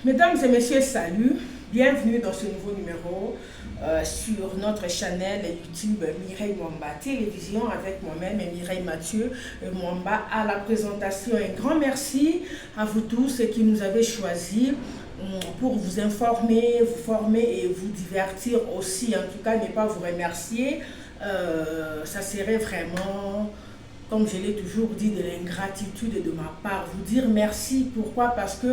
Mesdames et messieurs, salut, bienvenue dans ce nouveau numéro sur notre chaîne YouTube Mireille Mwamba Télévision avec moi-même Mireille Mathieu Mwamba à la présentation. Un grand merci à vous tous qui nous avez choisis pour vous informer, vous former et vous divertir aussi. En tout cas, ne pas vous remercier, ça serait vraiment, comme je l'ai toujours dit, de l'ingratitude de ma part. Vous dire merci, pourquoi? Parce que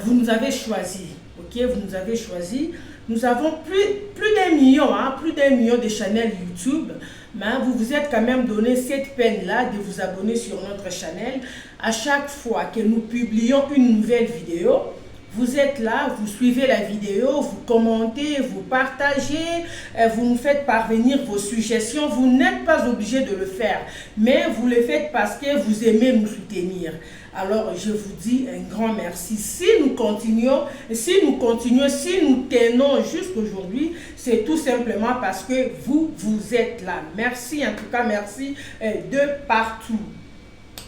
vous nous avez choisi, ok? Vous nous avez choisi. Nous avons plus d'un million, plus d'un million de chaînes YouTube, mais vous vous êtes quand même donné cette peine-là de vous abonner sur notre chaîne. À chaque fois que nous publions une nouvelle vidéo, vous êtes là, vous suivez la vidéo, vous commentez, vous partagez, vous nous faites parvenir vos suggestions. Vous n'êtes pas obligé de le faire, mais vous le faites parce que vous aimez nous soutenir. Alors, je vous dis un grand merci. Si nous continuons, si nous tenons jusqu'aujourd'hui, c'est tout simplement parce que vous êtes là. Merci, en tout cas, merci de partout.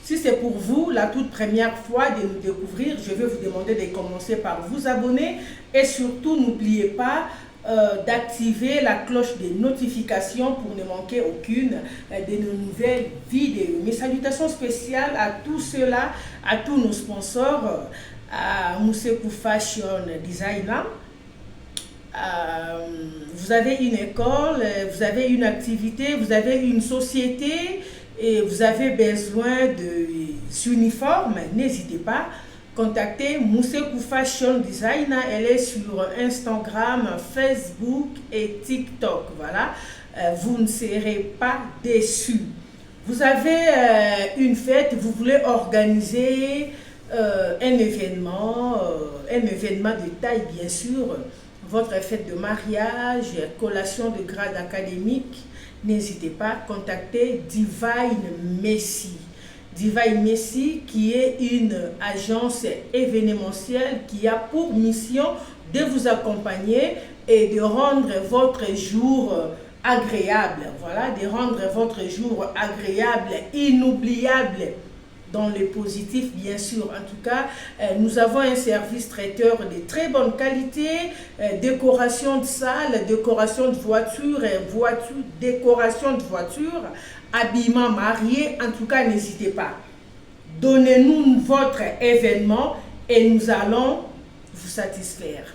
Si c'est pour vous la toute première fois de nous découvrir, je vais vous demander de commencer par vous abonner et surtout n'oubliez pas d'activer la cloche des notifications pour ne manquer aucune de nos nouvelles vidéos. Mes salutations spéciales à tous ceux-là, à tous nos sponsors, à Moussekou Fashion Designer. Vous avez une école, vous avez une activité, vous avez une société et vous avez besoin d'uniformes, n'hésitez pas. Contactez Moussekou Fashion Designer, elle est sur Instagram, Facebook et TikTok. Voilà, vous ne serez pas déçus. Vous avez une fête, vous voulez organiser un événement de taille bien sûr, votre fête de mariage, collation de grade académique, n'hésitez pas, contactez Divine Messi. Divine Messi qui est une agence événementielle qui a pour mission de vous accompagner et de rendre votre jour agréable. Voilà, de rendre votre jour agréable, inoubliable dans le positif bien sûr. En tout cas, nous avons un service traiteur de très bonne qualité, décoration de salle, décoration de voiture, décoration de voiture, habillement marié. En tout cas, n'hésitez pas. Donnez-nous votre événement et nous allons vous satisfaire.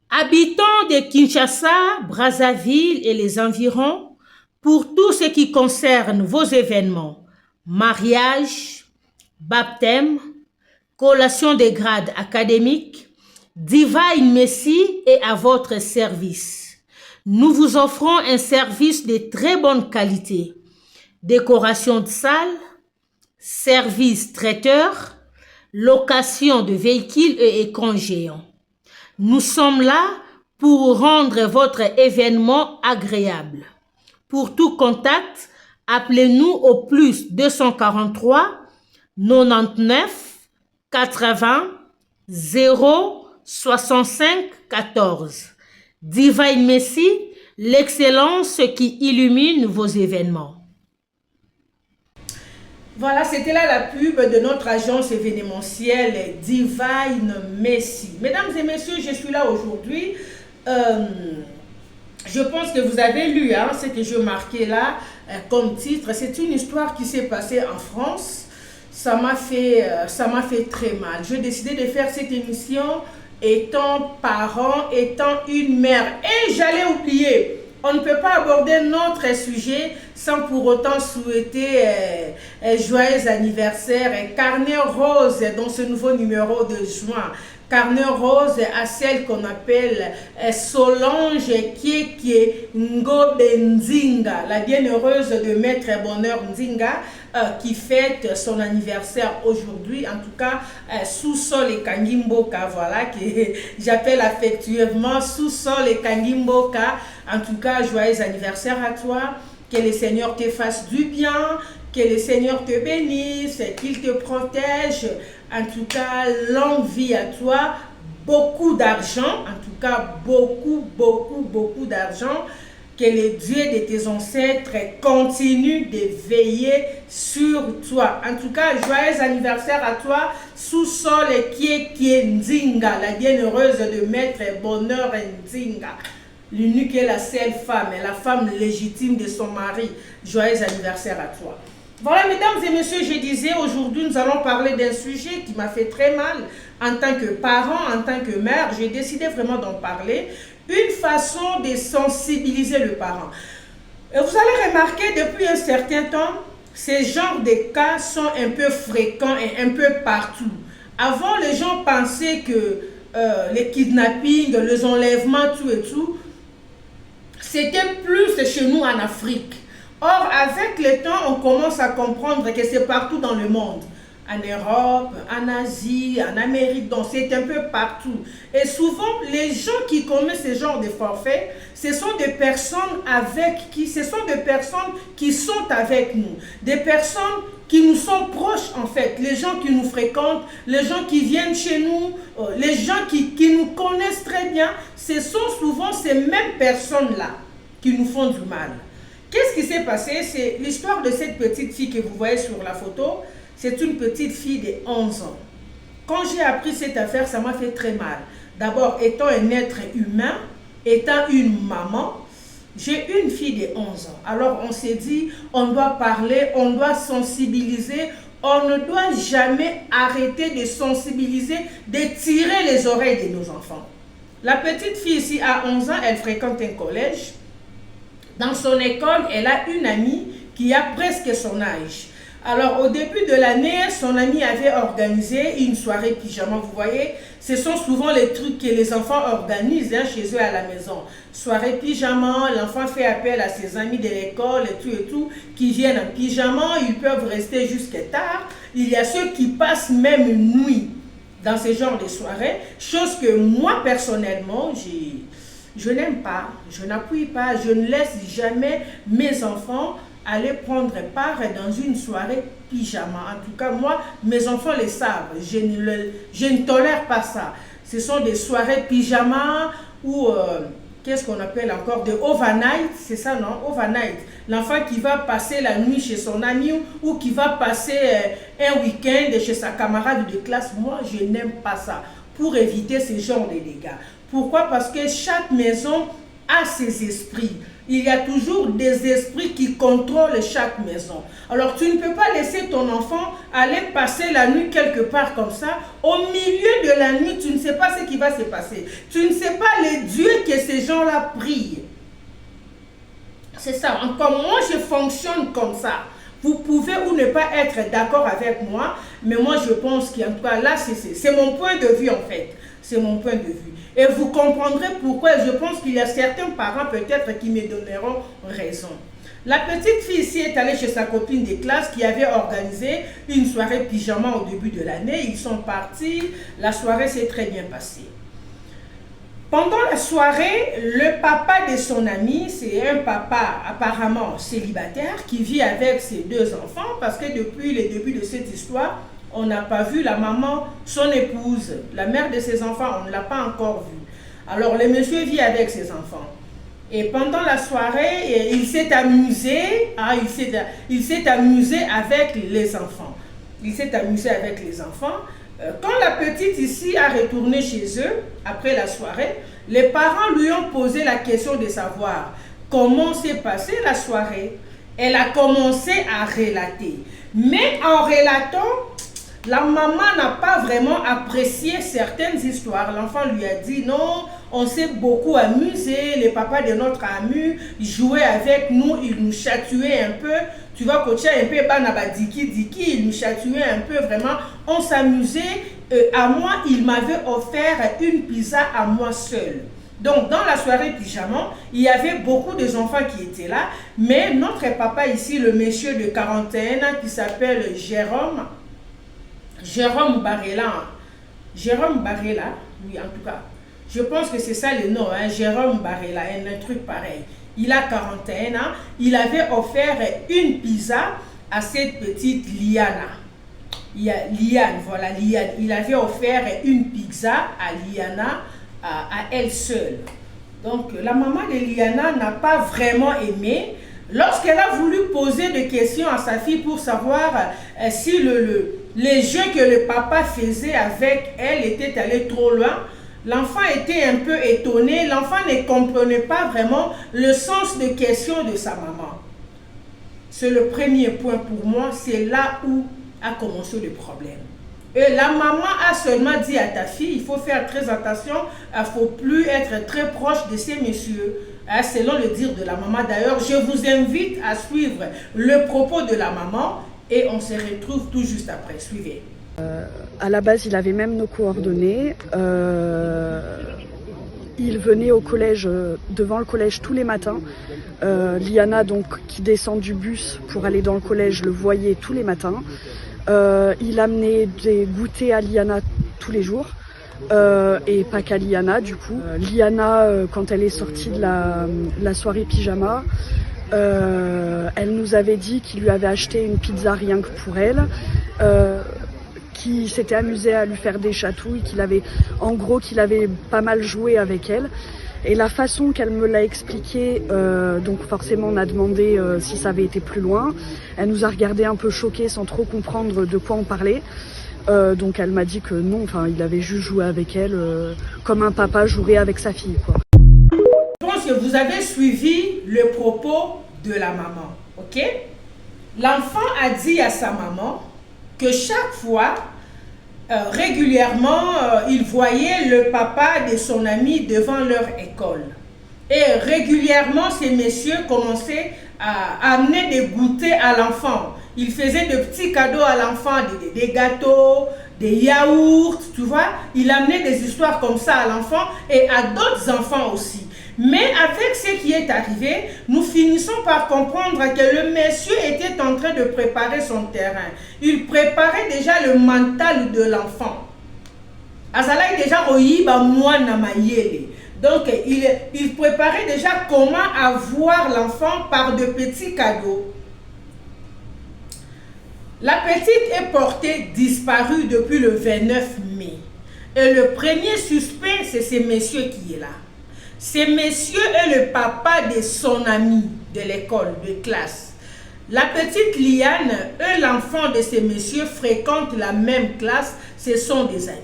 Habitants de Kinshasa, Brazzaville et les environs, pour tout ce qui concerne vos événements, mariage, baptême, collation des grades académiques, Divine Messi est à votre service. Nous vous offrons un service de très bonne qualité. Décoration de salle, service traiteur, location de véhicules et écrans géants. Nous sommes là pour rendre votre événement agréable. Pour tout contact, appelez-nous au plus 243 99 80 0 65 14. Divine Messi, l'excellence qui illumine vos événements. Voilà, c'était là la pub de notre agence événementielle Divine Messi. Mesdames et messieurs, je suis là aujourd'hui. Je pense que vous avez lu ce que je marquais là comme titre. C'est une histoire qui s'est passée en France. Ça m'a fait très mal. J'ai décidé de faire cette émission étant parent, étant une mère. Et j'allais oublier. On ne peut pas aborder notre sujet sans pour autant souhaiter joyeux anniversaire et carnet rose dans ce nouveau numéro de juin. Carnet rose à celle qu'on appelle Solange Kieke Ngobe Nzinga, la bienheureuse de Maître Bonheur Nzinga, qui fête son anniversaire aujourd'hui, en tout cas sous-sol et Kangimboka, voilà, que j'appelle affectueusement sous-sol et Kangimboka. En tout cas, joyeux anniversaire à toi, que le Seigneur te fasse du bien, que le Seigneur te bénisse, qu'il te protège. En tout cas, longue vie à toi, beaucoup d'argent, en tout cas beaucoup d'argent, Que le Dieu de tes ancêtres continue de veiller sur toi. En tout cas, joyeux anniversaire à toi, Sous-Sol Kieki Ndinga, la bienheureuse de Maître Bonheur Ndinga. L'unique est la seule femme, la femme légitime de son mari. Joyeux anniversaire à toi. Voilà, mesdames et messieurs, je disais, aujourd'hui, nous allons parler d'un sujet qui m'a fait très mal en tant que parent, en tant que mère. J'ai décidé vraiment d'en parler. Une façon de sensibiliser le parent. Et vous allez remarquer, depuis un certain temps, ces genres de cas sont un peu fréquents et un peu partout. Avant, les gens pensaient que les kidnappings, les enlèvements, tout et tout, c'était plus chez nous en Afrique. Or, avec le temps, on commence à comprendre que c'est partout dans le monde. En Europe, en Asie, en Amérique, donc c'est un peu partout. Et souvent, les gens qui commettent ce genre de forfaits, ce sont des personnes qui sont avec nous. Des personnes qui nous sont proches en fait, les gens qui nous fréquentent, les gens qui viennent chez nous, les gens qui nous connaissent très bien. Ce sont souvent ces mêmes personnes-là qui nous font du mal. Qu'est-ce qui s'est passé? C'est l'histoire de cette petite fille que vous voyez sur la photo. C'est une petite fille de 11 ans. Quand j'ai appris cette affaire, ça m'a fait très mal. D'abord, étant un être humain, étant une maman, j'ai une fille de 11 ans. Alors on s'est dit, on doit parler, on doit sensibiliser. On ne doit jamais arrêter de sensibiliser, de tirer les oreilles de nos enfants. La petite fille ici a 11 ans, elle fréquente un collège. Dans son école, elle a une amie qui a presque son âge. Alors, au début de l'année, son amie avait organisé une soirée pyjama. Vous voyez, ce sont souvent les trucs que les enfants organisent chez eux à la maison. Soirée pyjama, l'enfant fait appel à ses amis de l'école et tout, qui viennent en pyjama. Ils peuvent rester jusqu'à tard. Il y a ceux qui passent même une nuit dans ce genre de soirée. Chose que moi, personnellement, je n'aime pas, je n'appuie pas, je ne laisse jamais mes enfants aller prendre part dans une soirée pyjama. En tout cas, moi, mes enfants le savent. Je ne tolère pas ça. Ce sont des soirées pyjama ou qu'est-ce qu'on appelle encore des overnight, c'est ça, non? Overnight. L'enfant qui va passer la nuit chez son ami ou qui va passer un week-end chez sa camarade de classe. Moi, je n'aime pas ça. Pour éviter ce genre de dégâts. Pourquoi? Parce que chaque maison a ses esprits. Il y a toujours des esprits qui contrôlent chaque maison. Alors, tu ne peux pas laisser ton enfant aller passer la nuit quelque part comme ça. Au milieu de la nuit, tu ne sais pas ce qui va se passer. Tu ne sais pas les dieux que ces gens-là prient. C'est ça. Comme moi, je fonctionne comme ça. Vous pouvez ou ne pas être d'accord avec moi, mais moi, je pense qu'en tout cas, là, c'est mon point de vue, en fait. C'est mon point de vue. Et vous comprendrez pourquoi je pense qu'il y a certains parents peut-être qui me donneront raison. La petite fille ici est allée chez sa copine de classe qui avait organisé une soirée pyjama au début de l'année. Ils sont partis. La soirée s'est très bien passée. Pendant la soirée, le papa de son ami, c'est un papa apparemment célibataire qui vit avec ses deux enfants parce que depuis le début de cette histoire, on n'a pas vu la maman, son épouse, la mère de ses enfants, on ne l'a pas encore vue. Alors le monsieur vit avec ses enfants. Et pendant la soirée, il s'est amusé, il s'est amusé avec les enfants. Il s'est amusé avec les enfants. Quand la petite ici a retourné chez eux, après la soirée, les parents lui ont posé la question de savoir comment s'est passée la soirée. Elle a commencé à relater. Mais en relatant, la maman n'a pas vraiment apprécié certaines histoires. L'enfant lui a dit non, on s'est beaucoup amusé, les papas de notre ami jouaient avec nous, ils nous chatouaient un peu. Tu vois, coacher un peu, diki, ils nous chatouaient un peu, vraiment, on s'amusait. À moi, il m'avait offert une pizza à moi seule. Donc, dans la soirée pyjama, il y avait beaucoup d'enfants qui étaient là, mais notre papa ici, le monsieur de 41 ans qui s'appelle Jérôme Barrella, oui, en tout cas, je pense que c'est ça le nom, Jérôme Barrella, un truc pareil. Il a 41 ans, il avait offert une pizza à cette petite Liana. Liane, voilà, Liane. Il avait offert une pizza à Liana, à elle seule. Donc la maman de Liana n'a pas vraiment aimé. Lorsqu'elle a voulu poser des questions à sa fille pour savoir si les jeux que le papa faisait avec elle étaient allés trop loin, l'enfant était un peu étonné. L'enfant ne comprenait pas vraiment le sens de questions de sa maman. C'est le premier point pour moi, c'est là où a commencé le problème. Et la maman a seulement dit à ta fille, il faut faire très attention, il ne faut plus être très proche de ces messieurs. Selon le dire de la maman. D'ailleurs, je vous invite à suivre le propos de la maman et on se retrouve tout juste après. Suivez. À la base, il avait même nos coordonnées. Il venait au collège, devant le collège tous les matins. Liana, donc, qui descend du bus pour aller dans le collège, le voyait tous les matins. Il amenait des goûters à Liana tous les jours. Et pas qu'à Liana, du coup. Liana, quand elle est sortie de la soirée pyjama, elle nous avait dit qu'il lui avait acheté une pizza rien que pour elle, qu'il s'était amusé à lui faire des chatouilles, qu'il avait pas mal joué avec elle. Et la façon qu'elle me l'a expliqué, donc forcément on a demandé si ça avait été plus loin. Elle nous a regardé un peu choqués sans trop comprendre de quoi on parlait. Donc elle m'a dit que non, enfin il avait juste joué avec elle comme un papa jouerait avec sa fille, quoi. Je pense que vous avez suivi le propos de la maman, ok? L'enfant a dit à sa maman que chaque fois, régulièrement, il voyait le papa de son ami devant leur école. Et régulièrement, ces messieurs commençaient à amener des goûters à l'enfant. Ils faisaient de petits cadeaux à l'enfant, des gâteaux, des yaourts, tu vois. Il amenait des histoires comme ça à l'enfant et à d'autres enfants aussi. Mais avec ce qui est arrivé, nous finissons par comprendre que le monsieur était en train de préparer son terrain. Il préparait déjà le mental de l'enfant. Azalaï déjà oyiba moi na mayele. Donc, il préparait déjà comment avoir l'enfant par de petits cadeaux. La petite est portée disparue depuis le 29 mai. Et le premier suspect, c'est ce monsieur qui est là. Ce monsieur est le papa de son ami de l'école, de classe. La petite Liane et l'enfant de ce monsieur fréquentent la même classe, ce sont des amis.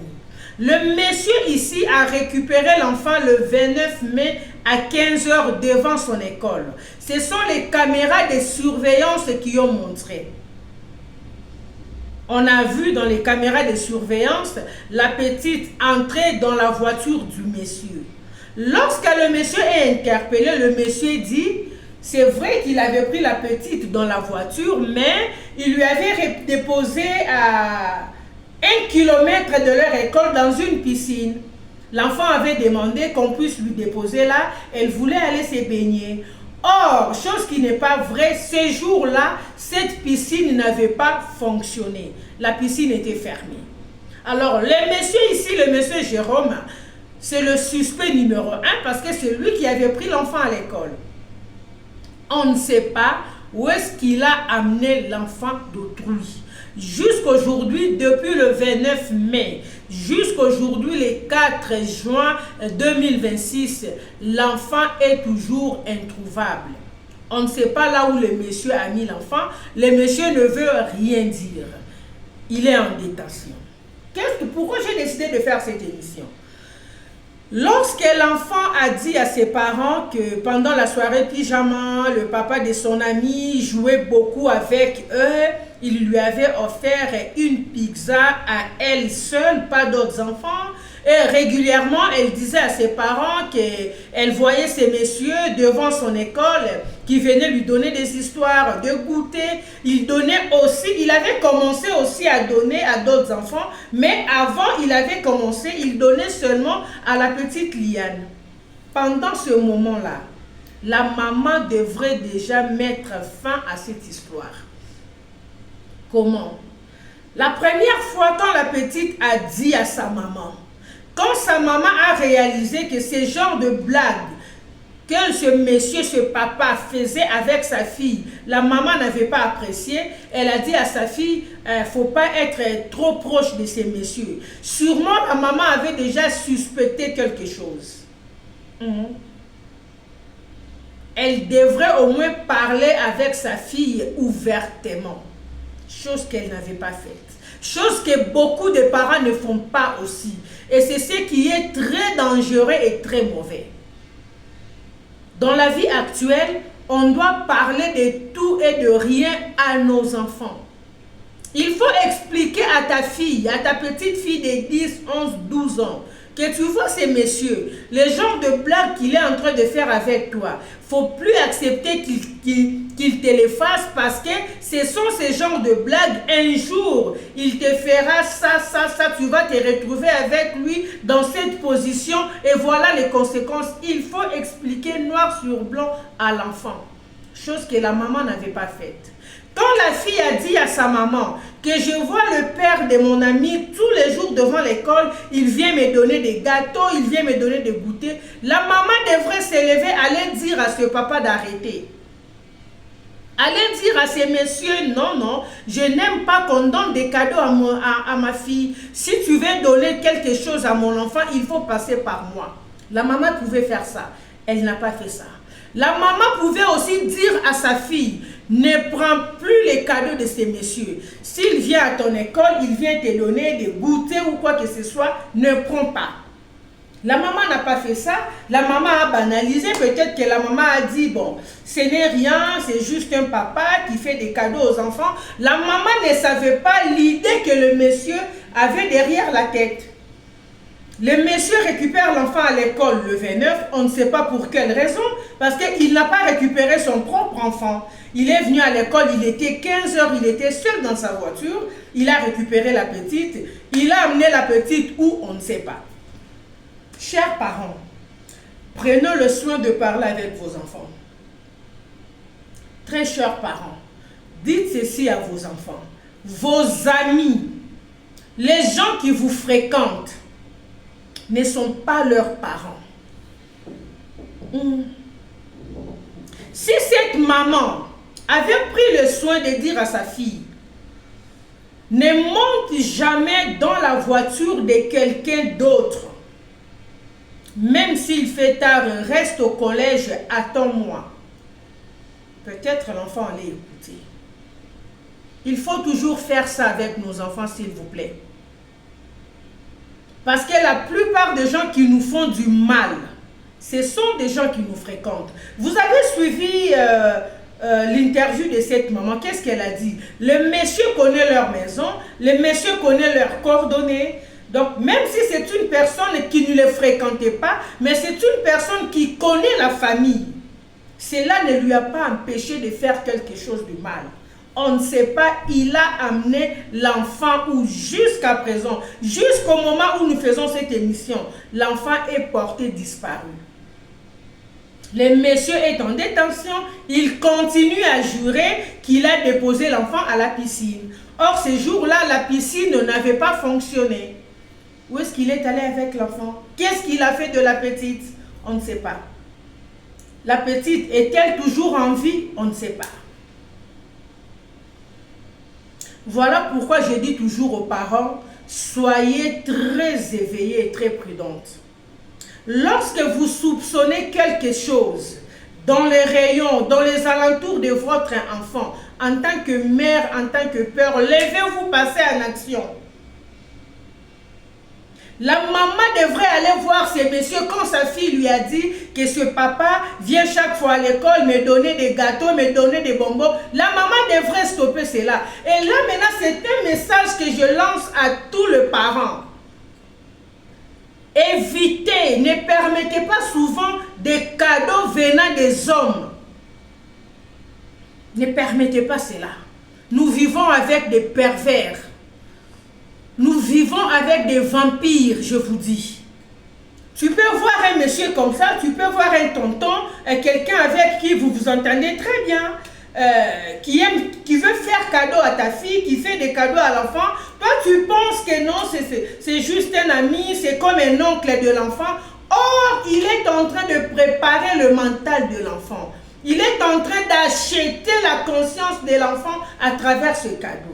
Le monsieur ici a récupéré l'enfant le 29 mai à 15 h devant son école. Ce sont les caméras de surveillance qui ont montré. On a vu dans les caméras de surveillance la petite entrer dans la voiture du monsieur. Lorsque le monsieur est interpellé, le monsieur dit, c'est vrai qu'il avait pris la petite dans la voiture, mais il lui avait déposé à 1 kilomètre de leur école dans une piscine. L'enfant avait demandé qu'on puisse lui déposer là. Elle voulait aller se baigner. Or, chose qui n'est pas vraie, ces jours-là, cette piscine n'avait pas fonctionné. La piscine était fermée. Alors, le monsieur ici, le monsieur Jérôme, c'est le suspect numéro 1 parce que c'est lui qui avait pris l'enfant à l'école. On ne sait pas où est-ce qu'il a amené l'enfant d'autrui. Jusqu'aujourd'hui, depuis le 29 mai, jusqu'aujourd'hui, le 4 juin 2026, l'enfant est toujours introuvable. On ne sait pas là où le monsieur a mis l'enfant. Le monsieur ne veut rien dire. Il est en détention. Pourquoi j'ai décidé de faire cette émission? Lorsque l'enfant a dit à ses parents que pendant la soirée pyjama, le papa de son ami jouait beaucoup avec eux, il lui avait offert une pizza à elle seule, pas d'autres enfants. Et régulièrement, elle disait à ses parents qu'elle voyait ces messieurs devant son école qui venaient lui donner des histoires, de goûter. Il avait commencé aussi à donner à d'autres enfants, mais avant, il donnait seulement à la petite Liane. Pendant ce moment-là, la maman devrait déjà mettre fin à cette histoire. Comment? La première fois, quand la petite a dit à sa maman, quand sa maman a réalisé que ce genre de blague que ce monsieur, ce papa faisait avec sa fille, la maman n'avait pas apprécié, elle a dit à sa fille, faut pas être trop proche de ces messieurs. Sûrement, la maman avait déjà suspecté quelque chose. elle devrait au moins parler avec sa fille ouvertement. Chose qu'elle n'avait pas faite. Chose que beaucoup de parents ne font pas aussi. Et c'est ce qui est très dangereux et très mauvais. Dans la vie actuelle, on doit parler de tout et de rien à nos enfants. Il faut expliquer à ta fille, à ta petite fille de 10, 11, 12 ans, que tu vois ces messieurs, le genre de blagues qu'il est en train de faire avec toi, faut plus accepter qu'il te les fasse parce que ce sont ces genres de blagues. Un jour, il te fera ça, tu vas te retrouver avec lui dans cette position et voilà les conséquences. Il faut expliquer noir sur blanc à l'enfant, chose que la maman n'avait pas faite. Quand la fille a dit à sa maman que je vois le père de mon ami tous les jours devant l'école, il vient me donner des gâteaux, il vient me donner des goûters, la maman devrait s'élever, aller dire à ce papa d'arrêter. Allez dire à ces messieurs, non, non, je n'aime pas qu'on donne des cadeaux à ma fille. Si tu veux donner quelque chose à mon enfant, il faut passer par moi. La maman pouvait faire ça. Elle n'a pas fait ça. La maman pouvait aussi dire à sa fille, ne prends plus les cadeaux de ces messieurs. S'il vient à ton école, il vient te donner des goûters ou quoi que ce soit, ne prends pas. La maman n'a pas fait ça. La maman a banalisé. Peut-être que la maman a dit, bon, ce n'est rien, c'est juste un papa qui fait des cadeaux aux enfants. La maman ne savait pas l'idée que le monsieur avait derrière la tête. Le monsieur récupère l'enfant à l'école le 29, on ne sait pas pour quelle raison, parce qu'il n'a pas récupéré son propre enfant. Il est venu à l'école, il était 15 h, il était seul dans sa voiture, il a récupéré la petite, il a amené la petite où on ne sait pas. Chers parents, prenez le soin de parler avec vos enfants. Très chers parents, dites ceci à vos enfants, vos amis, les gens qui vous fréquentent, ne sont pas leurs parents. Si cette maman avait pris le soin de dire à sa fille, ne monte jamais dans la voiture de quelqu'un d'autre, même s'il fait tard, reste au collège, attends-moi. Peut-être l'enfant allait écouter. Il faut toujours faire ça avec nos enfants, s'il vous plaît. Parce que la plupart des gens qui nous font du mal, ce sont des gens qui nous fréquentent. Vous avez suivi l'interview de cette maman. Qu'est-ce qu'elle a dit? Le monsieur connaît leur maison, le monsieur connaît leurs coordonnées. Donc, même si c'est une personne qui ne les fréquentait pas, mais c'est une personne qui connaît la famille, cela ne lui a pas empêché de faire quelque chose de mal. On ne sait pas, il a amené l'enfant où jusqu'à présent, jusqu'au moment où nous faisons cette émission, l'enfant est porté disparu. Le monsieur est en détention, il continue à jurer qu'il a déposé l'enfant à la piscine. Or, ce jour-là, la piscine n'avait pas fonctionné. Où est-ce qu'il est allé avec l'enfant? Qu'est-ce qu'il a fait de la petite? On ne sait pas. La petite est-elle toujours en vie? On ne sait pas. Voilà pourquoi je dis toujours aux parents, soyez très éveillés et très prudentes. Lorsque vous soupçonnez quelque chose dans les rayons, dans les alentours de votre enfant, en tant que mère, en tant que père, levez-vous, passez en action. La maman devrait aller voir ces messieurs quand sa fille lui a dit que ce papa vient chaque fois à l'école me donner des gâteaux, me donner des bonbons. La maman devrait stopper cela. Et là maintenant, c'est un message que je lance à tous les parents. Évitez, ne permettez pas souvent des cadeaux venant des hommes. Ne permettez pas cela. Nous vivons avec des pervers. Nous vivons avec des vampires, je vous dis. Tu peux voir un monsieur comme ça, tu peux voir un tonton, quelqu'un avec qui vous vous entendez très bien, qui veut faire cadeau à ta fille, qui fait des cadeaux à l'enfant. Toi, tu penses que non, c'est juste un ami, c'est comme un oncle de l'enfant. Or, il est en train de préparer le mental de l'enfant. Il est en train d'acheter la conscience de l'enfant à travers ce cadeau.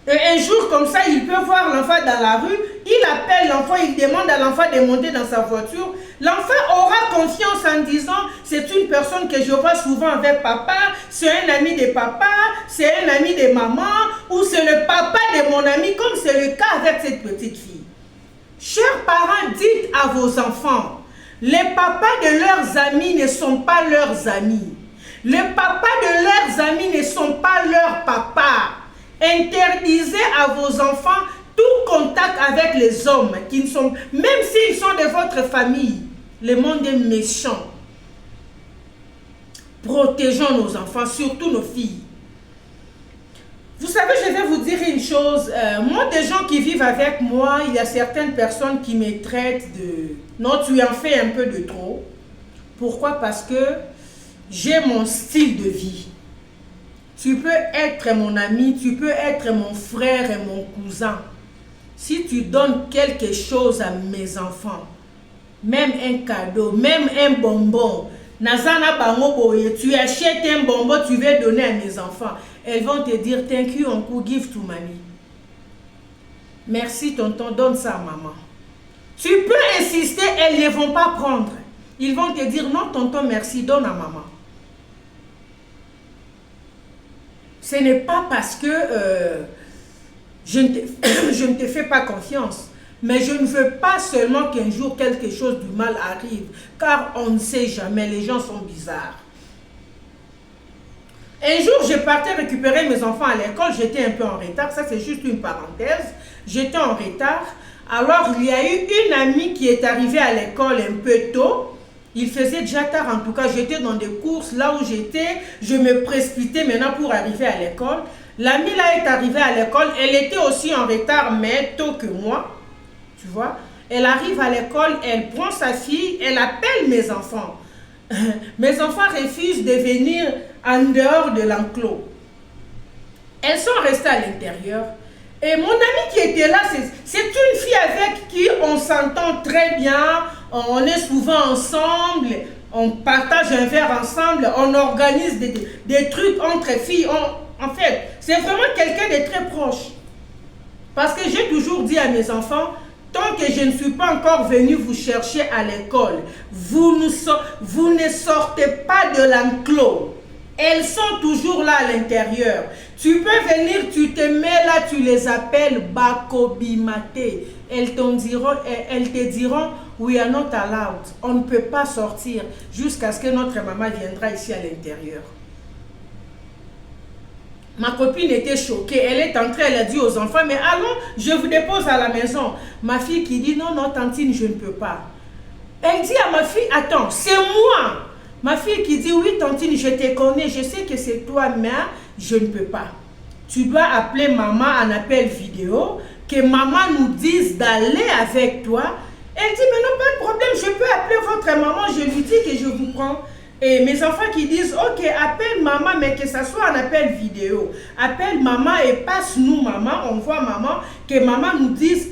Et un jour comme ça, il peut voir l'enfant dans la rue, il appelle l'enfant, il demande à l'enfant de monter dans sa voiture. L'enfant aura confiance en disant, c'est une personne que je vois souvent avec papa, c'est un ami de papa, c'est un ami de maman, ou c'est le papa de mon ami, comme c'est le cas avec cette petite fille. Chers parents, dites à vos enfants, les papas de leurs amis ne sont pas leurs amis. Les papas de leurs amis ne sont pas leurs papas. Interdisez à vos enfants tout contact avec les hommes, qui ne sont, même s'ils sont de votre famille. Le monde est méchant. Protégeons nos enfants, surtout nos filles. Vous savez, je vais vous dire une chose. Moi, des gens qui vivent avec moi, il y a certaines personnes qui me traitent de... Non, tu en fais un peu de trop. Pourquoi? Parce que j'ai mon style de vie. Tu peux être mon ami, tu peux être mon frère et mon cousin. Si tu donnes quelque chose à mes enfants, même un cadeau, même un bonbon, Nazana Bangoboye, tu achètes un bonbon, tu veux donner à mes enfants. Elles vont te dire, thank you, uncle, give to mommy. Merci, tonton, donne ça à maman. Tu peux insister, elles ne vont pas prendre. Ils vont te dire, non, tonton, merci, donne à maman. Ce n'est pas parce que je ne te fais pas confiance. Mais je ne veux pas seulement qu'un jour quelque chose du mal arrive. Car on ne sait jamais, les gens sont bizarres. Un jour, je partais récupérer mes enfants à l'école. J'étais un peu en retard. Ça, c'est juste une parenthèse. J'étais en retard. Alors, il y a eu une amie qui est arrivée à l'école un peu tôt. Il faisait déjà tard, en tout cas. J'étais dans des courses. Là où j'étais, je me précipitais maintenant pour arriver à l'école. L'amie là est arrivée à l'école. Elle était aussi en retard, mais tôt que moi. Tu vois, elle arrive à l'école, elle prend sa fille, elle appelle mes enfants. Mes enfants refusent de venir en dehors de l'enclos. Elles sont restées à l'intérieur. Et mon amie qui était là, c'est une fille avec qui on s'entend très bien. On est souvent ensemble, on partage un verre ensemble, on organise des trucs entre filles. En fait, c'est vraiment quelqu'un de très proche. Parce que j'ai toujours dit à mes enfants, tant que je ne suis pas encore venue vous chercher à l'école, vous ne sortez pas de l'enclos. Elles sont toujours là à l'intérieur. Tu peux venir, tu te mets là, tu les appelles Bakobimate. Elles te diront, we are not allowed. On ne peut pas sortir jusqu'à ce que notre maman viendra ici à l'intérieur. Ma copine était choquée, elle est entrée, elle a dit aux enfants, mais allons, je vous dépose à la maison. Ma fille qui dit, non, non, tantine, je ne peux pas. Elle dit à ma fille, attends, c'est moi. Ma fille qui dit, oui, tantine, je te connais, je sais que c'est toi, mais je ne peux pas. Tu dois appeler maman en appel vidéo, que maman nous dise d'aller avec toi. Elle dit, mais non, pas de problème, je peux appeler votre maman, je lui dis que je vous prends. Et mes enfants qui disent, ok, appelle maman, mais que ça soit un appel vidéo. Appelle maman et passe-nous maman, on voit maman, que maman nous dise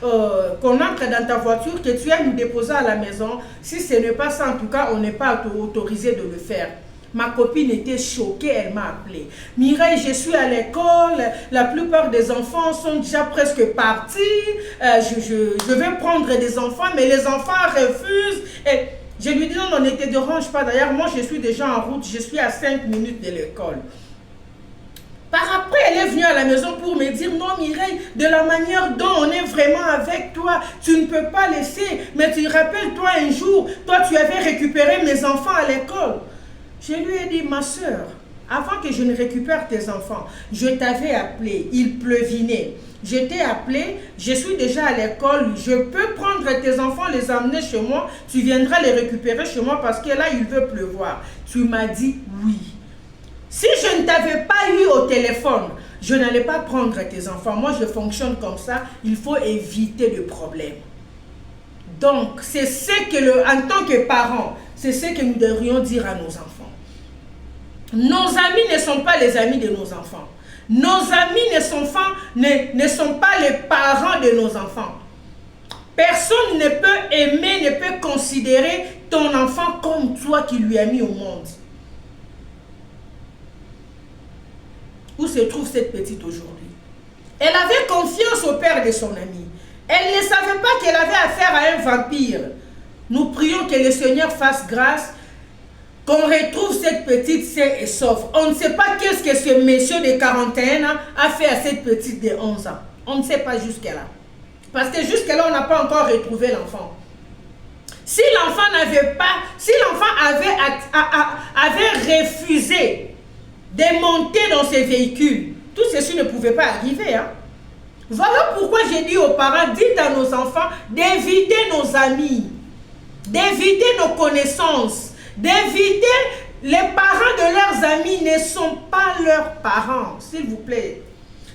qu'on entre dans ta voiture, que tu viens nous déposer à la maison. Si ce n'est pas ça, en tout cas, on n'est pas autorisé de le faire. Ma copine était choquée, elle m'a appelé. Mireille, je suis à l'école, la plupart des enfants sont déjà presque partis. Je vais prendre des enfants, mais les enfants refusent. Et je lui dis non, ne te dérange pas. D'ailleurs, moi, je suis déjà en route. Je suis à 5 minutes de l'école. Par après, elle est venue à la maison pour me dire, non, Mireille, de la manière dont on est vraiment avec toi, tu ne peux pas laisser. Mais tu rappelles-toi un jour, toi, tu avais récupéré mes enfants à l'école. Je lui ai dit, ma soeur, avant que je ne récupère tes enfants, je t'avais appelé, il pleuvinait. Je t'ai appelé, je suis déjà à l'école, je peux prendre tes enfants, les amener chez moi, tu viendras les récupérer chez moi parce que là, il veut pleuvoir. Tu m'as dit oui. Si je ne t'avais pas eu au téléphone, je n'allais pas prendre tes enfants. Moi, je fonctionne comme ça, il faut éviter de problèmes. Donc, c'est ce que, en tant que parents, c'est ce que nous devrions dire à nos enfants. Nos amis ne sont pas les amis de nos enfants. Nos amis ne sont pas les parents de nos enfants. Personne ne peut aimer, ne peut considérer ton enfant comme toi qui lui as mis au monde. Où se trouve cette petite aujourd'hui? Elle avait confiance au père de son ami. Elle ne savait pas qu'elle avait affaire à un vampire. Nous prions que le Seigneur fasse grâce, qu'on retrouve cette petite saine et sauve. On ne sait pas qu'est-ce que ce monsieur de 41 ans a fait à cette petite de 11 ans. On ne sait pas jusque-là. Parce que jusque-là, on n'a pas encore retrouvé l'enfant. Si l'enfant n'avait pas, si l'enfant avait refusé de monter dans ses véhicules, tout ceci ne pouvait pas arriver. Hein? Voilà pourquoi j'ai dit aux parents, dites à nos enfants d'éviter nos amis, d'éviter nos connaissances, d'éviter les parents de leurs amis ne sont pas leurs parents, s'il vous plaît.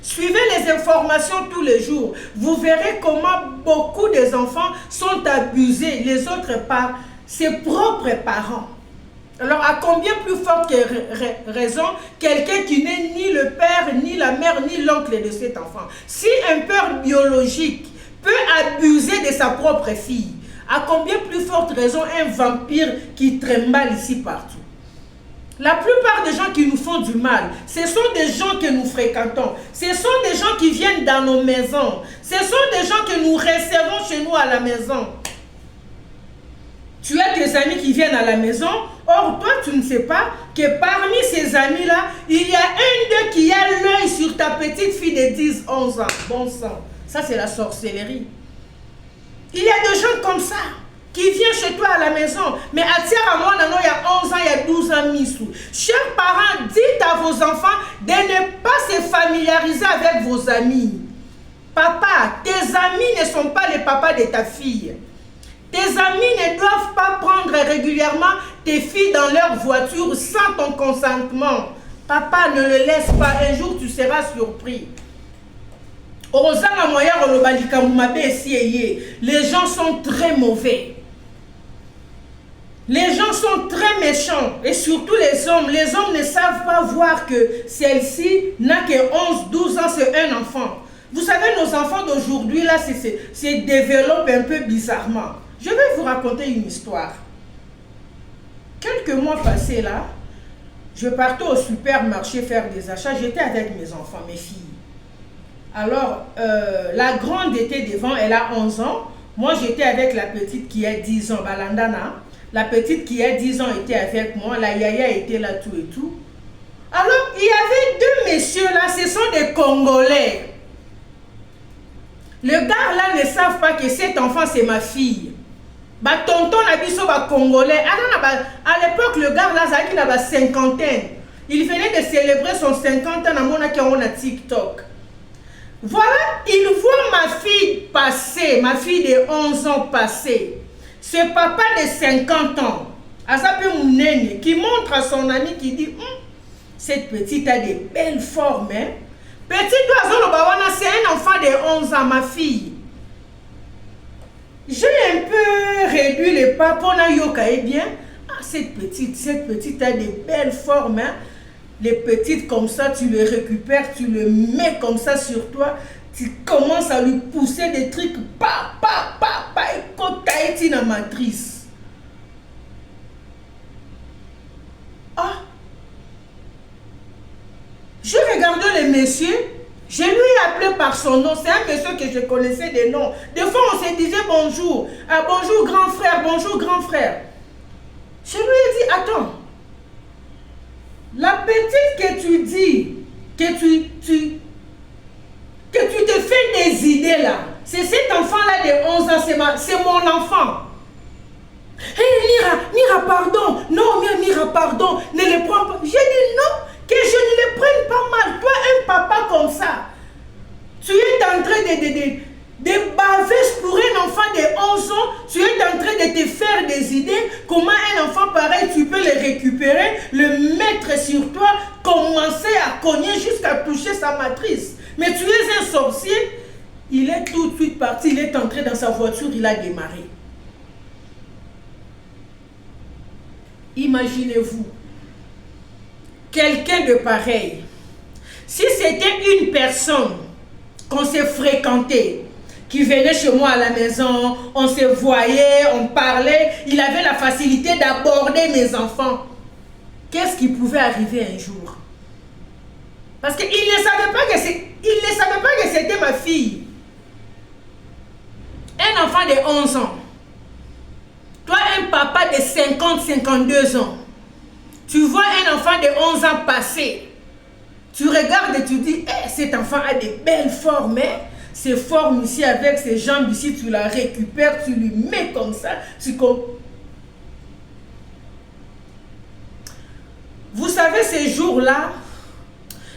Suivez les informations tous les jours. Vous verrez comment beaucoup des enfants sont abusés, les autres par ses propres parents. Alors, à combien plus forte raison, quelqu'un qui n'est ni le père, ni la mère, ni l'oncle de cet enfant. Si un père biologique peut abuser de sa propre fille, à combien plus forte raison un vampire qui trimballe ici partout. La plupart des gens qui nous font du mal, ce sont des gens que nous fréquentons. Ce sont des gens qui viennent dans nos maisons. Ce sont des gens que nous recevons chez nous à la maison. Tu as des amis qui viennent à la maison. Or, toi, tu ne sais pas que parmi ces amis-là, il y a un d'eux qui a l'œil sur ta petite fille de 10, 11 ans. Bon sang, ça c'est la sorcellerie. Il y a des gens comme ça qui viennent chez toi à la maison. Mais à tiers à moi, il y a 11 ans, il y a 12 ans, missou. Chers parents, dites à vos enfants de ne pas se familiariser avec vos amis. Papa, tes amis ne sont pas les papas de ta fille. Tes amis ne doivent pas prendre régulièrement tes filles dans leur voiture sans ton consentement. Papa, ne le laisse pas. Un jour, tu seras surpris. Les gens sont très mauvais. Les gens sont très méchants. Et surtout les hommes. Les hommes ne savent pas voir que celle-ci n'a que 11, 12 ans, c'est un enfant. Vous savez, nos enfants d'aujourd'hui, là, se développent un peu bizarrement. Je vais vous raconter une histoire. Quelques mois passés, là, je partais au supermarché faire des achats. J'étais avec mes enfants, mes filles. Alors, la grande était devant, elle a 11 ans. Moi, j'étais avec la petite qui a 10 ans, Balandana. La petite qui a 10 ans était avec moi. La yaya était là, tout et tout. Alors, il y avait deux messieurs là, ce sont des Congolais. Le gars là ne savent pas que cet enfant, c'est ma fille. Bah, tonton Nabiso, bah, Congolais. À l'époque, le gars là, il a 50aine. Il venait de célébrer son 50 ans à TikTok. Voilà, il voit ma fille passer, ma fille de 11 ans passer. Ce papa de 50 ans, qui montre à son ami qui dit, cette petite a des belles formes. Hein? Petite oiseau, c'est un enfant de 11 ans, ma fille. J'ai un peu réduit les pas pour Nayoka, eh bien, cette petite a des belles formes. Hein? Les petites comme ça, tu les récupères, tu le mets comme ça sur toi, tu commences à lui pousser des trucs, et quand tu es dans la matrice. Ah! Je regardais le monsieur, je lui ai appelé par son nom, c'est un monsieur que je connaissais des noms. Des fois, on se disait bonjour, bonjour grand frère, bonjour grand frère. Je lui ai dit, attends. La petite que tu dis, que tu te fais des idées là, c'est cet enfant-là de 11 ans, c'est mon enfant. Hé, Mira, pardon. Non, Mira, pardon. Ne le prends pas. J'ai dit non, que je ne le prenne pas mal. Toi, un papa comme ça, tu es en train de baver pour un enfant de 11 ans, tu es en train de te faire des idées, comment un enfant pareil, tu peux le récupérer, le mettre sur toi, commencer à cogner jusqu'à toucher sa matrice. Mais tu es un sorcier, il est tout de suite parti, il est entré dans sa voiture, il a démarré. Imaginez-vous, quelqu'un de pareil, si c'était une personne qu'on s'est fréquenté, qui venait chez moi à la maison, on se voyait, on parlait, il avait la facilité d'aborder mes enfants. Qu'est-ce qui pouvait arriver un jour? Parce qu'il ne savait pas que c'était ma fille. Un enfant de 11 ans. 50, 52 ans. Tu vois un enfant de 11 ans passer. Tu regardes et tu dis, eh, cet enfant a des belles formes. Hein? Ces formes ici, avec ses jambes ici, tu la récupères, tu lui mets comme ça. Vous savez, ces jours-là,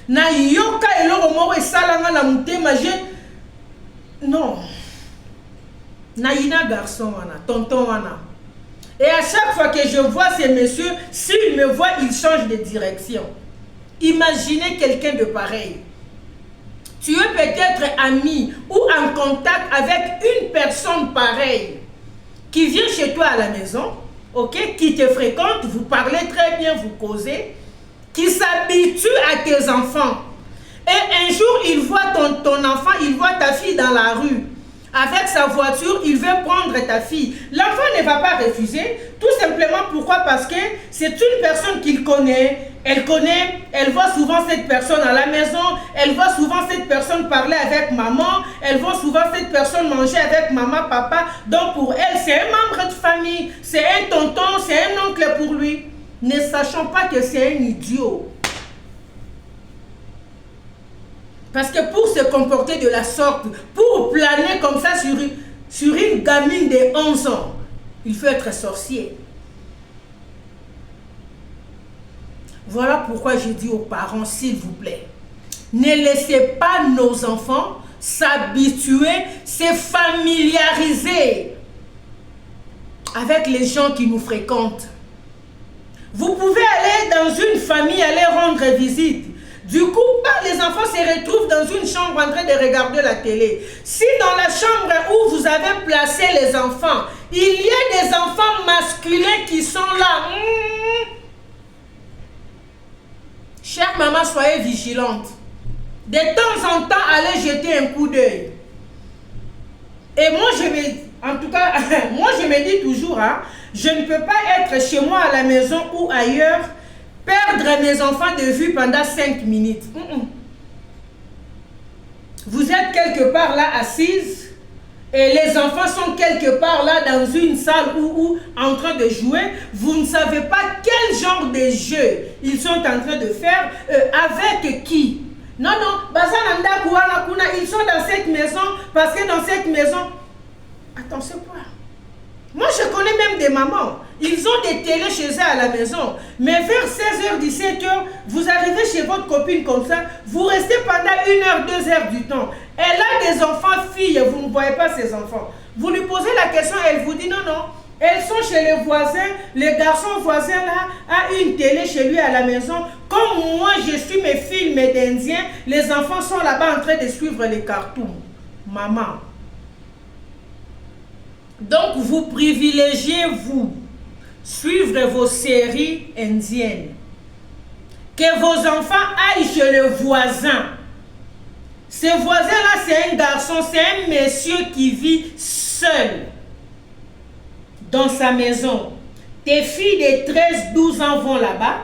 na yoka eloko moko esalanga na mutema, non. Naïna garçon wana, tonton wana. Et à chaque fois que je vois ces messieurs, s'ils me voient, ils changent de direction. Imaginez quelqu'un de pareil. Tu es peut-être ami ou en contact avec une personne pareille qui vient chez toi à la maison, ok, qui te fréquente, vous parlez très bien, vous causez, qui s'habitue à tes enfants. Et un jour, il voit ton enfant, il voit ta fille dans la rue. Avec sa voiture, il veut prendre ta fille. L'enfant ne va pas refuser, tout simplement pourquoi? Parce que c'est une personne qu'il connaît. Elle voit souvent cette personne à la maison, elle voit souvent cette personne parler avec maman, elle voit souvent cette personne manger avec maman, papa. Donc pour elle, c'est un membre de famille, c'est un tonton, c'est un oncle pour lui. Ne sachant pas que c'est un idiot. Parce que pour se comporter de la sorte, pour planer comme ça sur une gamine de 11 ans, il faut être sorcier. Voilà pourquoi je dis aux parents, s'il vous plaît, ne laissez pas nos enfants s'habituer, se familiariser avec les gens qui nous fréquentent. Vous pouvez aller dans une famille, aller rendre visite. Du coup, les enfants se retrouvent dans une chambre en train de regarder la télé. Si dans la chambre où vous avez placé les enfants, il y a des enfants masculins qui sont là. Chère maman, soyez vigilante. De temps en temps, allez jeter un coup d'œil. Et moi, moi, je me dis toujours, hein, je ne peux pas être chez moi à la maison ou ailleurs, perdre mes enfants de vue pendant 5 minutes. Vous êtes quelque part là assise et les enfants sont quelque part là dans une salle ou en train de jouer. Vous ne savez pas quel genre de jeu ils sont en train de faire, avec qui. Non, ils sont dans cette maison parce que dans cette maison... Attends, c'est quoi? Moi, je connais même des mamans. Ils ont des télés chez eux à la maison. Mais vers 16h, 17h, vous arrivez chez votre copine comme ça, vous restez pendant 1h, 2h du temps. Elle a des enfants filles, vous ne voyez pas ses enfants. Vous lui posez la question, elle vous dit non, non. Elles sont chez les voisins, les garçons voisins là, a une télé chez lui à la maison. Comme moi, je suis mes films d'Indiens, les enfants sont là-bas en train de suivre les cartoons. Maman. Donc, vous privilégiez, vous, suivre vos séries indiennes. Que vos enfants aillent chez le voisin. Ce voisin-là, c'est un garçon, c'est un monsieur qui vit seul dans sa maison. Tes filles de 13-12 ans vont là-bas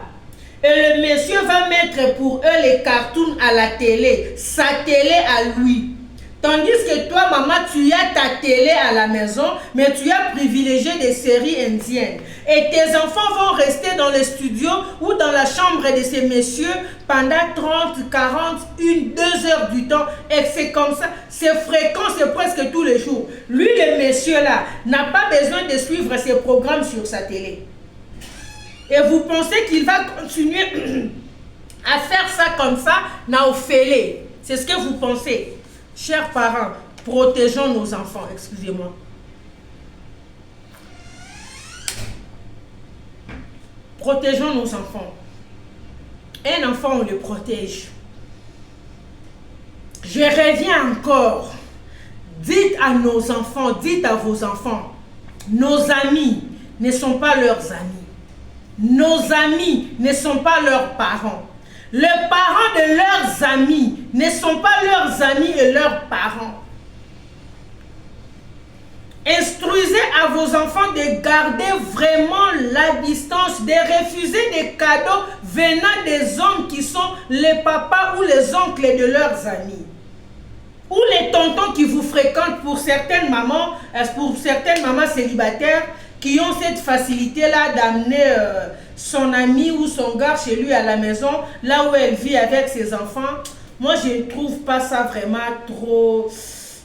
et le monsieur va mettre pour eux les cartoons à la télé, sa télé à lui. Tandis que toi, maman, tu as ta télé à la maison, mais tu as privilégié des séries indiennes. Et tes enfants vont rester dans le studio ou dans la chambre de ces messieurs pendant 30, 40, 1, 2 heures du temps. Et c'est comme ça, c'est fréquent, c'est presque tous les jours. Lui, le monsieur-là, n'a pas besoin de suivre ses programmes sur sa télé. Et vous pensez qu'il va continuer à faire ça comme ça, n'a offélé. C'est ce que vous pensez. Chers parents, protégeons nos enfants, excusez-moi. Protégeons nos enfants. Un enfant, on le protège. Je reviens encore. Dites à nos enfants, dites à vos enfants, nos amis ne sont pas leurs amis. Nos amis ne sont pas leurs parents. Les parents de leurs amis ne sont pas leurs amis et leurs parents. Instruisez à vos enfants de garder vraiment la distance, de refuser des cadeaux venant des hommes qui sont les papas ou les oncles de leurs amis. Ou les tontons qui vous fréquentent pour certaines mamans célibataires, qui ont cette facilité-là d'amener son ami ou son gars chez lui à la maison, là où elle vit avec ses enfants. Moi, je ne trouve pas ça vraiment trop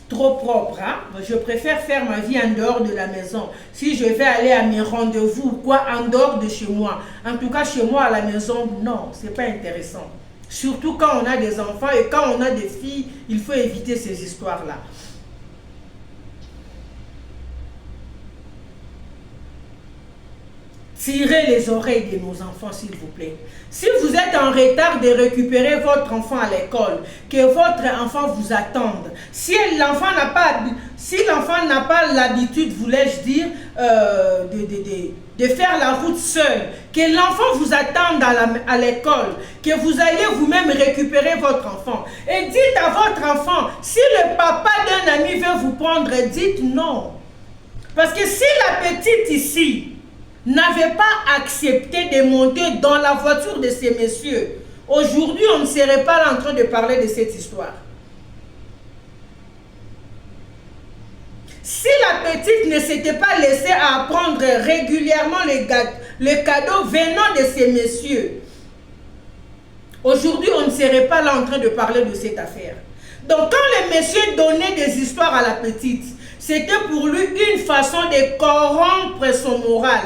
propre. Hein? Je préfère faire ma vie en dehors de la maison. Si je vais aller à mes rendez-vous, quoi, en dehors de chez moi. En tout cas, chez moi, à la maison, non, c'est pas intéressant. Surtout quand on a des enfants et quand on a des filles, il faut éviter ces histoires-là. Tirez les oreilles de nos enfants, s'il vous plaît. Si vous êtes en retard de récupérer votre enfant à l'école, que votre enfant vous attende, si l'enfant n'a pas l'habitude, voulais-je dire, de faire la route seul, que l'enfant vous attende à l'école, que vous allez vous-même récupérer votre enfant. Et dites à votre enfant, si le papa d'un ami veut vous prendre, dites non. Parce que si la petite ici n'avait pas accepté de monter dans la voiture de ces messieurs, aujourd'hui, on ne serait pas là en train de parler de cette histoire. Si la petite ne s'était pas laissée apprendre régulièrement les cadeaux venant de ces messieurs, aujourd'hui, on ne serait pas là en train de parler de cette affaire. Donc, quand le monsieur donnait des histoires à la petite, c'était pour lui une façon de corrompre son moral.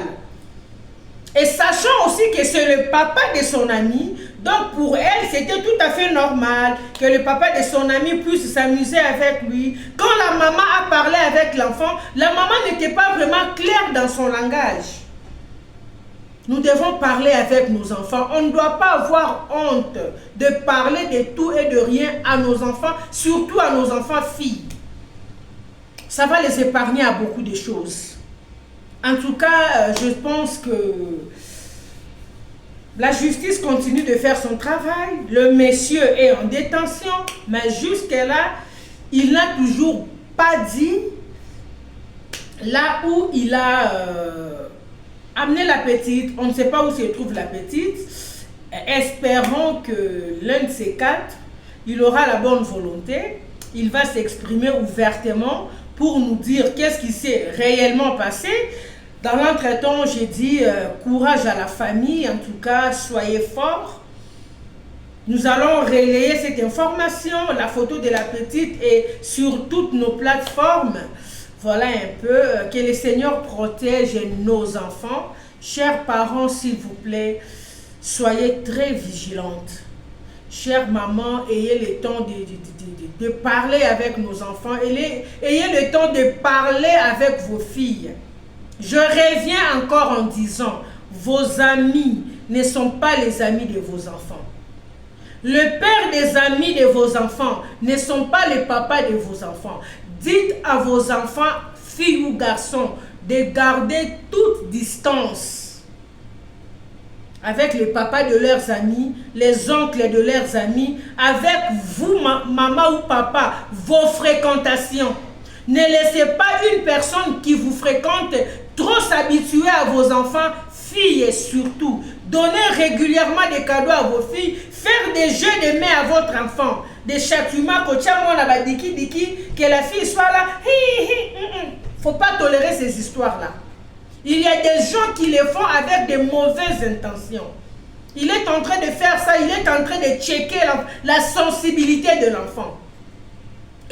Et sachant aussi que c'est le papa de son ami, donc pour elle, c'était tout à fait normal que le papa de son ami puisse s'amuser avec lui. Quand la maman a parlé avec l'enfant, la maman n'était pas vraiment claire dans son langage. Nous devons parler avec nos enfants. On ne doit pas avoir honte de parler de tout et de rien à nos enfants, surtout à nos enfants filles. Ça va les épargner à beaucoup de choses. En tout cas, je pense que la justice continue de faire son travail. Le monsieur est en détention, mais jusque-là, il n'a toujours pas dit là où il a amené la petite. On ne sait pas où se trouve la petite. Espérons que l'un de ces quatre, il aura la bonne volonté. Il va s'exprimer ouvertement pour nous dire qu'est-ce qui s'est réellement passé. Dans l'entretemps, j'ai dit courage à la famille, en tout cas, soyez forts. Nous allons relayer cette information, la photo de la petite et sur toutes nos plateformes. Voilà un peu, que le Seigneur protège nos enfants. Chers parents, s'il vous plaît, soyez très vigilantes. Chère maman, ayez le temps de parler avec nos enfants. Ayez le temps de parler avec vos filles. Je reviens encore en disant, vos amis ne sont pas les amis de vos enfants. Le père des amis de vos enfants ne sont pas les papas de vos enfants. Dites à vos enfants, filles ou garçons, de garder toute distance avec les papas de leurs amis, les oncles de leurs amis, avec vous, maman ou papa, vos fréquentations. Ne laissez pas une personne qui vous fréquente trop s'habituer à vos enfants, filles et surtout. Donnez régulièrement des cadeaux à vos filles, faire des jeux de main à votre enfant, des châtiments, que la fille soit là. Faut pas tolérer ces histoires-là. Il y a des gens qui les font avec de mauvaises intentions. Il est en train de faire ça, il est en train de checker la sensibilité de l'enfant.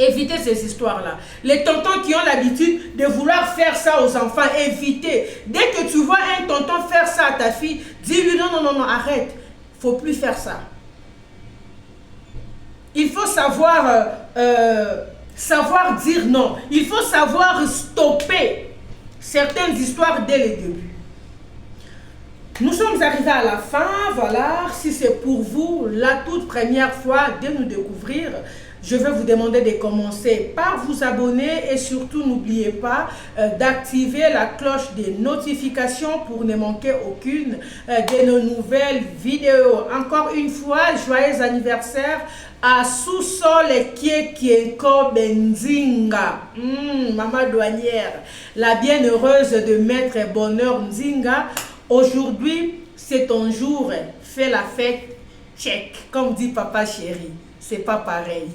Évitez ces histoires-là. Les tontons qui ont l'habitude de vouloir faire ça aux enfants, évitez. Dès que tu vois un tonton faire ça à ta fille, dis-lui non, arrête. Il ne faut plus faire ça. Il faut savoir dire non. Il faut savoir stopper certaines histoires dès le début. Nous sommes arrivés à la fin. Voilà, si c'est pour vous la toute première fois de nous découvrir, je vais vous demander de commencer par vous abonner et surtout n'oubliez pas d'activer la cloche des notifications pour ne manquer aucune de nos nouvelles vidéos. Encore une fois, joyeux anniversaire à Sous-Sol Kieko Benzinga, maman douanière, la bienheureuse de Maître Bonheur Nzinga. Aujourd'hui, c'est ton jour, fais la fête, check, comme dit papa chéri, c'est pas pareil.